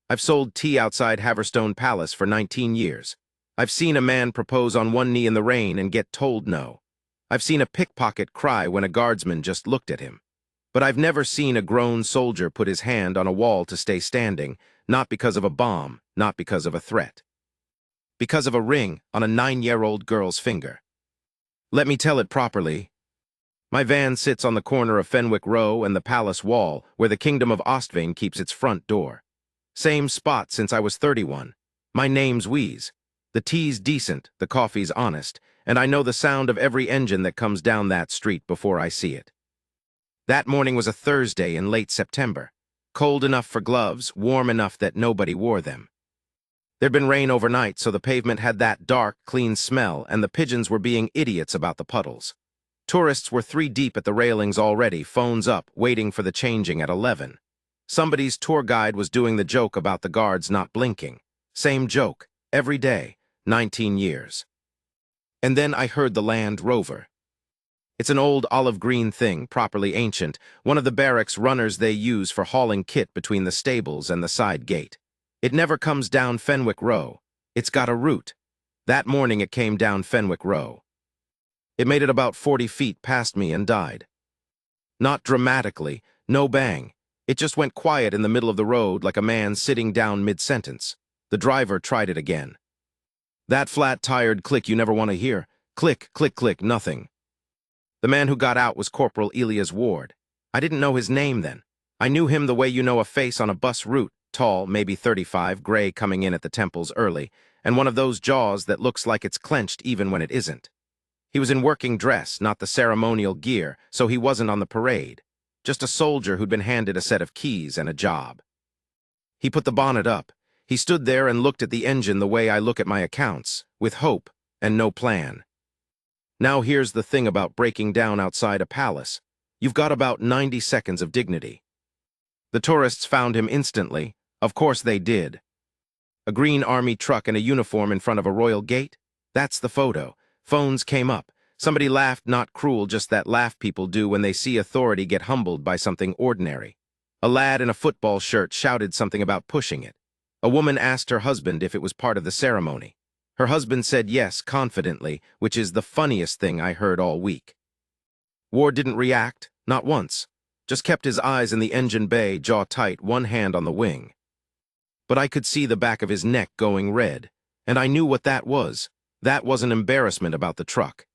I've sold tea outside Haverstone Palace for 19 years. I've seen a man propose on one knee in the rain and get told no. I've seen a pickpocket cry when a guardsman just looked at him. But I've never seen a grown soldier put his hand on a wall to stay standing, not because of a bomb, not because of a threat. Because of a ring on a 9-year-old girl's finger. Let me tell it properly. My van sits on the corner of Fenwick Row and the Palace Wall, where the Kingdom of Ostvane keeps its front door. Same spot since I was 31. My name's Wheeze. The tea's decent, the coffee's honest, and I know the sound of every engine that comes down that street before I see it. That morning was a Thursday in late September. Cold enough for gloves, warm enough that nobody wore them. There'd been rain overnight, so the pavement had that dark, clean smell, and the pigeons were being idiots about the puddles. Tourists were 3 deep at the railings already, phones up, waiting for the changing at 11. Somebody's tour guide was doing the joke about the guards not blinking. Same joke, every day, 19 years. And then I heard the Land Rover. It's an old olive-green thing, properly ancient, one of the barracks runners they use for hauling kit between the stables and the side gate. It never comes down Fenwick Row. It's got a route. That morning it came down Fenwick Row. It made it about 40 feet past me and died. Not dramatically, no bang. It just went quiet in the middle of the road like a man sitting down mid-sentence. The driver tried it again. That flat, tired click you never want to hear. Click, click, click, nothing. The man who got out was Corporal Elias Ward. I didn't know his name then. I knew him the way you know a face on a bus route, tall, maybe 35, gray coming in at the temples early, and one of those jaws that looks like it's clenched even when it isn't. He was in working dress, not the ceremonial gear, so he wasn't on the parade. Just a soldier who'd been handed a set of keys and a job. He put the bonnet up. He stood there and looked at the engine the way I look at my accounts, with hope and no plan. Now here's the thing about breaking down outside a palace. You've got about 90 seconds of dignity. The tourists found him instantly. Of course they did. A green army truck and a uniform in front of a royal gate? That's the photo. Phones came up. Somebody laughed, not cruel, just that laugh people do when they see authority get humbled by something ordinary. A lad in a football shirt shouted something about pushing it. A woman asked her husband if it was part of the ceremony. Her husband said yes, confidently, which is the funniest thing I heard all week. Ward didn't react, not once. Just kept his eyes in the engine bay, jaw tight, one hand on the wing. But I could see the back of his neck going red, and I knew what that was. That was an embarrassment about the truck.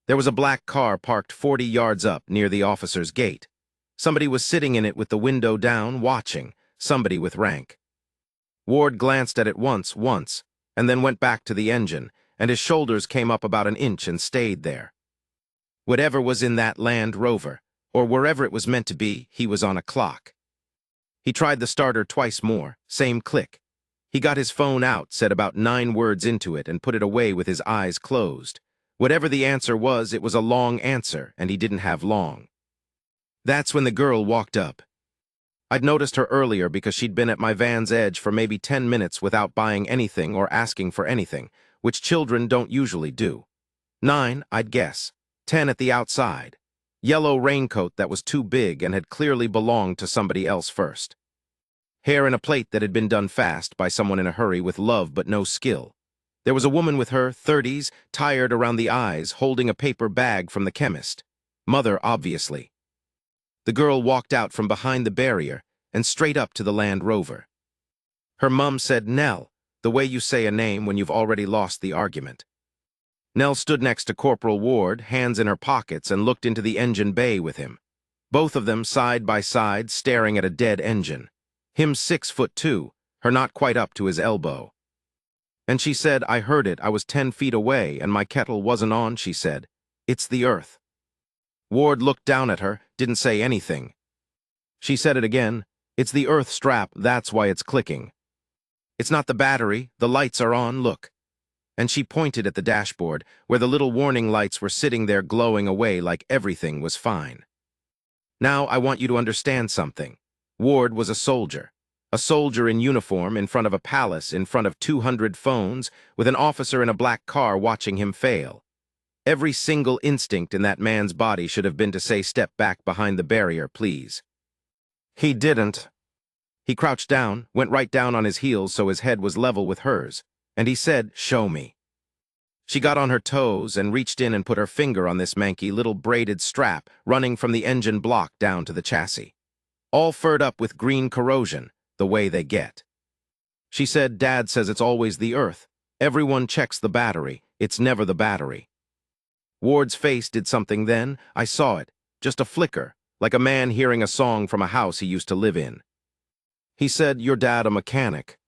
There was a black car parked 40 yards up near the officer's gate. Somebody was sitting in it with the window down, watching, somebody with rank. Ward glanced at it once, and then went back to the engine, and his shoulders came up about an inch and stayed there. Whatever was in that Land Rover, or wherever it was meant to be, he was on a clock. He tried the starter twice more, same click. He got his phone out, said about 9 words into it, and put it away with his eyes closed. Whatever the answer was, it was a long answer, and he didn't have long. That's when the girl walked up. I'd noticed her earlier because she'd been at my van's edge for maybe 10 minutes without buying anything or asking for anything, which children don't usually do. 9, I'd guess. 10 at the outside. Yellow raincoat that was too big and had clearly belonged to somebody else first. Hair in a plait that had been done fast by someone in a hurry with love but no skill. There was a woman with her, 30s, tired around the eyes, holding a paper bag from the chemist. Mother, obviously. The girl walked out from behind the barrier and straight up to the Land Rover. Her mum said, "Nell," the way you say a name when you've already lost the argument. Nell stood next to Corporal Ward, hands in her pockets, and looked into the engine bay with him. Both of them side by side, staring at a dead engine. Him 6'2", her not quite up to his elbow. And she said, "I heard it, I was 10 feet away, and my kettle wasn't on," she said. "It's the earth." Ward looked down at her, didn't say anything. She said it again. "It's the earth strap, that's why it's clicking. It's not the battery, the lights are on, look." And she pointed at the dashboard, where the little warning lights were sitting there glowing away like everything was fine. Now I want you to understand something. Ward was a soldier in uniform in front of a palace, in front of 200 phones, with an officer in a black car watching him fail. Every single instinct in that man's body should have been to say, "Step back behind the barrier, please." He didn't. He crouched down, went right down on his heels so his head was level with hers, and he said, "Show me." She got on her toes and reached in and put her finger on this manky little braided strap running from the engine block down to the chassis. All furred up with green corrosion, the way they get. She said, "Dad says it's always the earth. Everyone checks the battery. It's never the battery." Ward's face did something then. I saw it. Just a flicker, like a man hearing a song from a house he used to live in. He said, "Your dad a mechanic?"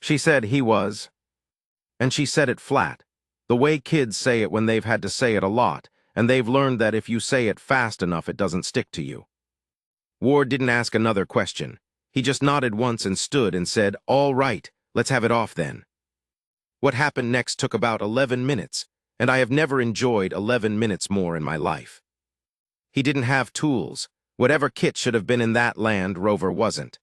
She said he was. And she said it flat, the way kids say it when they've had to say it a lot, and they've learned that if you say it fast enough it doesn't stick to you. Ward didn't ask another question. He just nodded once and stood and said, "All right, let's have it off then." What happened next took about 11 minutes, and I have never enjoyed 11 minutes more in my life. He didn't have tools. Whatever kit should have been in that Land Rover wasn't.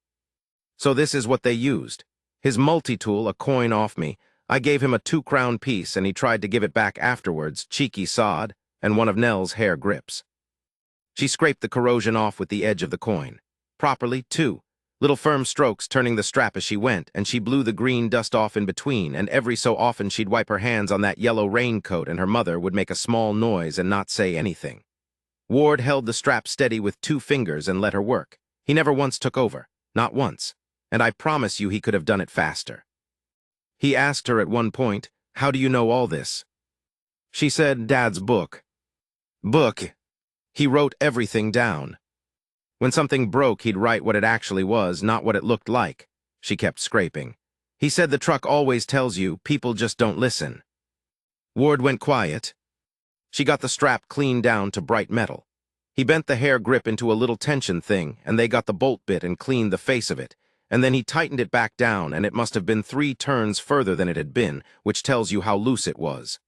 So this is what they used. His multi-tool, a coin off me. I gave him a 2-crown piece and he tried to give it back afterwards, cheeky sod, and one of Nell's hair grips. She scraped the corrosion off with the edge of the coin. Properly, too. Little firm strokes turning the strap as she went, and she blew the green dust off in between, and every so often she'd wipe her hands on that yellow raincoat and her mother would make a small noise and not say anything. Ward held the strap steady with 2 fingers and let her work. He never once took over. Not once. And I promise you he could have done it faster. He asked her at one point, "How do you know all this?" She said, "Dad's book." Book? He wrote everything down. When something broke, he'd write what it actually was, not what it looked like. She kept scraping. He said the truck always tells you, people just don't listen. Ward went quiet. She got the strap clean down to bright metal. He bent the hair grip into a little tension thing, and they got the bolt bit and cleaned the face of it. And then he tightened it back down, and it must have been 3 turns further than it had been, which tells you how loose it was.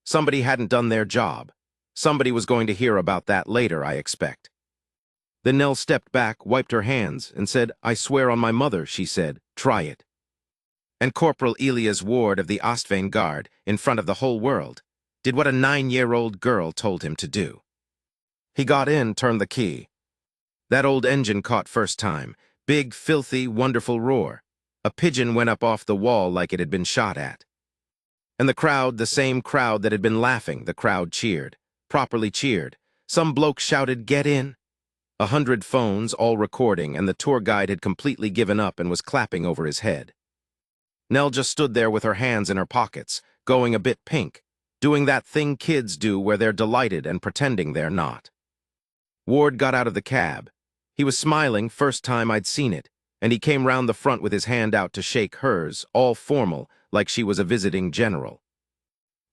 Somebody hadn't done their job. Somebody was going to hear about that later, I expect. Then Nell stepped back, wiped her hands, and said, "I swear on my mother," she said, "try it." And Corporal Elias Ward of the Ostvain Guard, in front of the whole world, did what a 9-year-old girl told him to do. He got in, turned the key. That old engine caught first time. Big, filthy, wonderful roar. A pigeon went up off the wall like it had been shot at. And the crowd, the same crowd that had been laughing, the crowd cheered. Properly cheered. Some bloke shouted, "Get in." 100 phones, all recording, and the tour guide had completely given up and was clapping over his head. Nell just stood there with her hands in her pockets, going a bit pink, doing that thing kids do where they're delighted and pretending they're not. Ward got out of the cab. He was smiling, first time I'd seen it, and he came round the front with his hand out to shake hers, all formal, like she was a visiting general.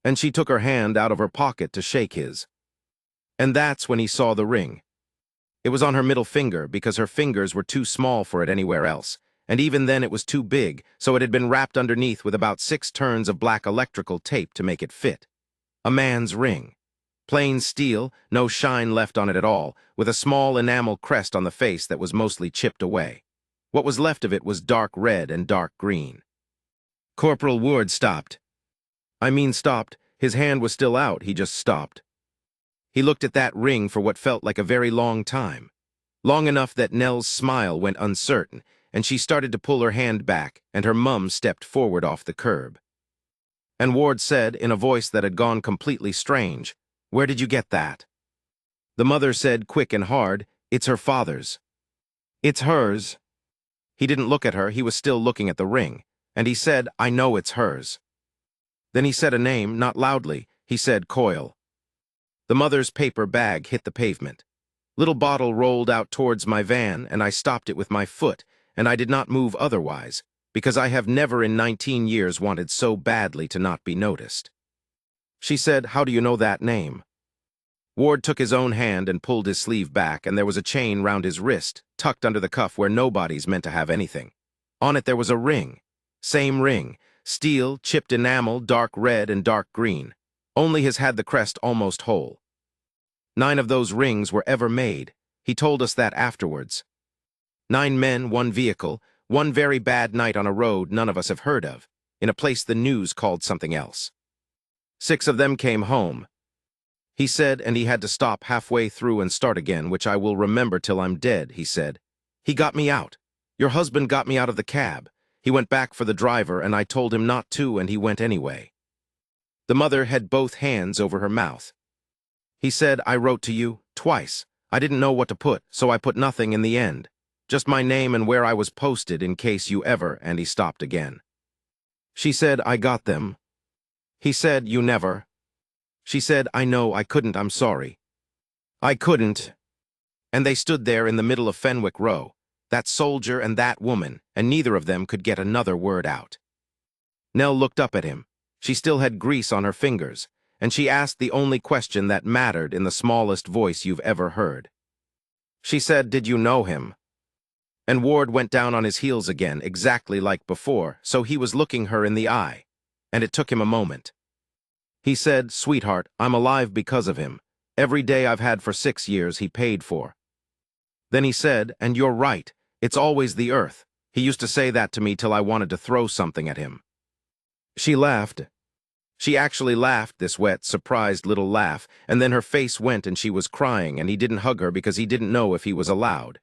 And she took her hand out of her pocket to shake his. And that's when he saw the ring. It was on her middle finger because her fingers were too small for it anywhere else, and even then it was too big, so it had been wrapped underneath with about 6 turns of black electrical tape to make it fit. A man's ring. Plain steel, no shine left on it at all, with a small enamel crest on the face that was mostly chipped away. What was left of it was dark red and dark green. Corporal Ward stopped. Stopped. His hand was still out, he just stopped. He looked at that ring for what felt like a very long time. Long enough that Nell's smile went uncertain, and she started to pull her hand back, and her mum stepped forward off the curb. And Ward said, in a voice that had gone completely strange, "Where did you get that?" The mother said, quick and hard, "It's her father's." "It's hers." He didn't look at her, he was still looking at the ring, and he said, "I know it's hers." Then he said a name, not loudly. He said, "Coyle." The mother's paper bag hit the pavement. Little bottle rolled out towards my van, and I stopped it with my foot, and I did not move otherwise, because I have never in 19 years wanted so badly to not be noticed. She said, "How do you know that name?" Ward took his own hand and pulled his sleeve back, and there was a chain round his wrist, tucked under the cuff where nobody's meant to have anything. On it there was a ring. Same ring. Steel, chipped enamel, dark red and dark green. Only his had the crest almost whole. 9 of those rings were ever made. He told us that afterwards. 9 men, 1 vehicle, one very bad night on a road none of us have heard of, in a place the news called something else. 6 of them came home. He said, and he had to stop halfway through and start again, which I will remember till I'm dead, he said. He got me out. Your husband got me out of the cab. He went back for the driver, and I told him not to, and he went anyway. The mother had both hands over her mouth. He said, I wrote to you, twice. I didn't know what to put, so I put nothing in the end. Just my name and where I was posted in case you ever, and he stopped again. She said, I got them. He said, you never. She said, I know, I couldn't, I'm sorry. I couldn't. And they stood there in the middle of Fenwick Row, that soldier and that woman, and neither of them could get another word out. Nell looked up at him. She still had grease on her fingers, and she asked the only question that mattered in the smallest voice you've ever heard. She said, did you know him? And Ward went down on his heels again, exactly like before, so he was looking her in the eye, and it took him a moment. He said, sweetheart, I'm alive because of him. Every day I've had for 6 years he paid for. Then he said, and you're right, it's always the earth. He used to say that to me till I wanted to throw something at him. She laughed. She actually laughed, this wet, surprised little laugh, and then her face went and she was crying, and he didn't hug her because he didn't know if he was allowed.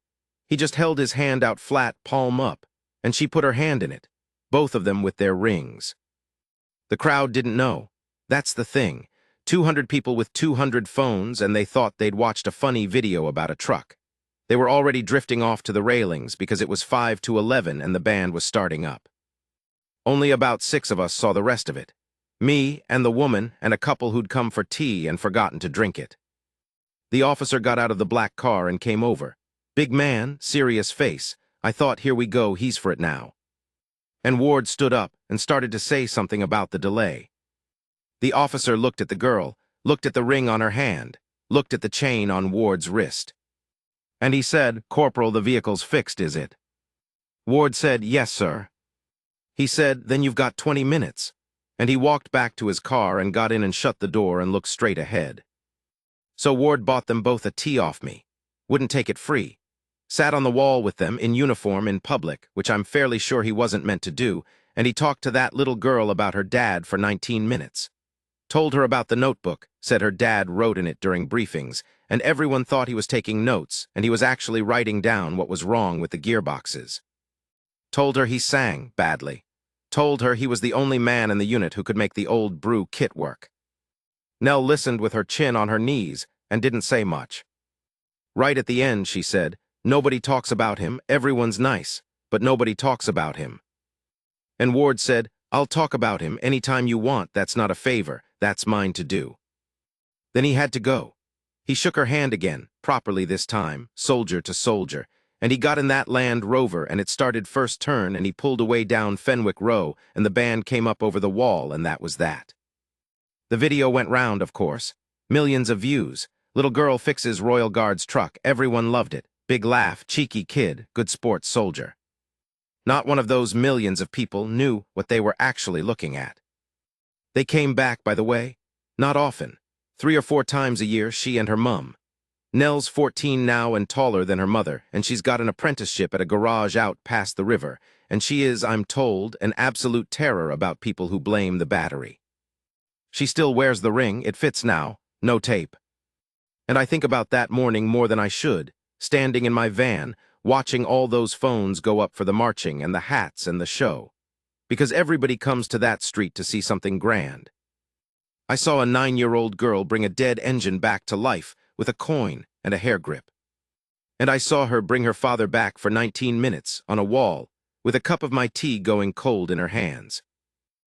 He just held his hand out flat, palm up, and she put her hand in it, both of them with their rings. The crowd didn't know. That's the thing. 200 people with 200 phones, and they thought they'd watched a funny video about a truck. They were already drifting off to the railings because it was 5 to 11 and the band was starting up. Only about 6 of us saw the rest of it. Me and the woman and a couple who'd come for tea and forgotten to drink it. The officer got out of the black car and came over. Big man, serious face. I thought, here we go, he's for it now. And Ward stood up and started to say something about the delay. The officer looked at the girl, looked at the ring on her hand, looked at the chain on Ward's wrist. And he said, Corporal, the vehicle's fixed, is it? Ward said, yes, sir. He said, then you've got 20 minutes. And he walked back to his car and got in and shut the door and looked straight ahead. So Ward bought them both a tea off me. Wouldn't take it free. Sat on the wall with them in uniform in public, which I'm fairly sure he wasn't meant to do, and he talked to that little girl about her dad for 19 minutes. Told her about the notebook, said her dad wrote in it during briefings, and everyone thought he was taking notes, and he was actually writing down what was wrong with the gearboxes. Told her he sang badly. Told her he was the only man in the unit who could make the old brew kit work. Nell listened with her chin on her knees and didn't say much. Right at the end, she said, nobody talks about him, everyone's nice, but nobody talks about him. And Ward said, I'll talk about him anytime you want, that's not a favor, that's mine to do. Then he had to go. He shook her hand again, properly this time, soldier to soldier, and he got in that Land Rover and it started first turn and he pulled away down Fenwick Row and the band came up over the wall and that was that. The video went round, of course. Millions of views. Little girl fixes Royal Guard's truck. Everyone loved it. Big laugh, cheeky kid, good sports soldier. Not one of those millions of people knew what they were actually looking at. They came back, by the way. Not often. 3 or 4 times a year, she and her mum. Nell's 14 now and taller than her mother, and she's got an apprenticeship at a garage out past the river, and she is, I'm told, an absolute terror about people who blame the battery. She still wears the ring, it fits now, no tape. And I think about that morning more than I should, standing in my van, watching all those phones go up for the marching and the hats and the show. Because everybody comes to that street to see something grand. I saw a 9-year-old girl bring a dead engine back to life with a coin and a hair grip. And I saw her bring her father back for 19 minutes on a wall with a cup of my tea going cold in her hands.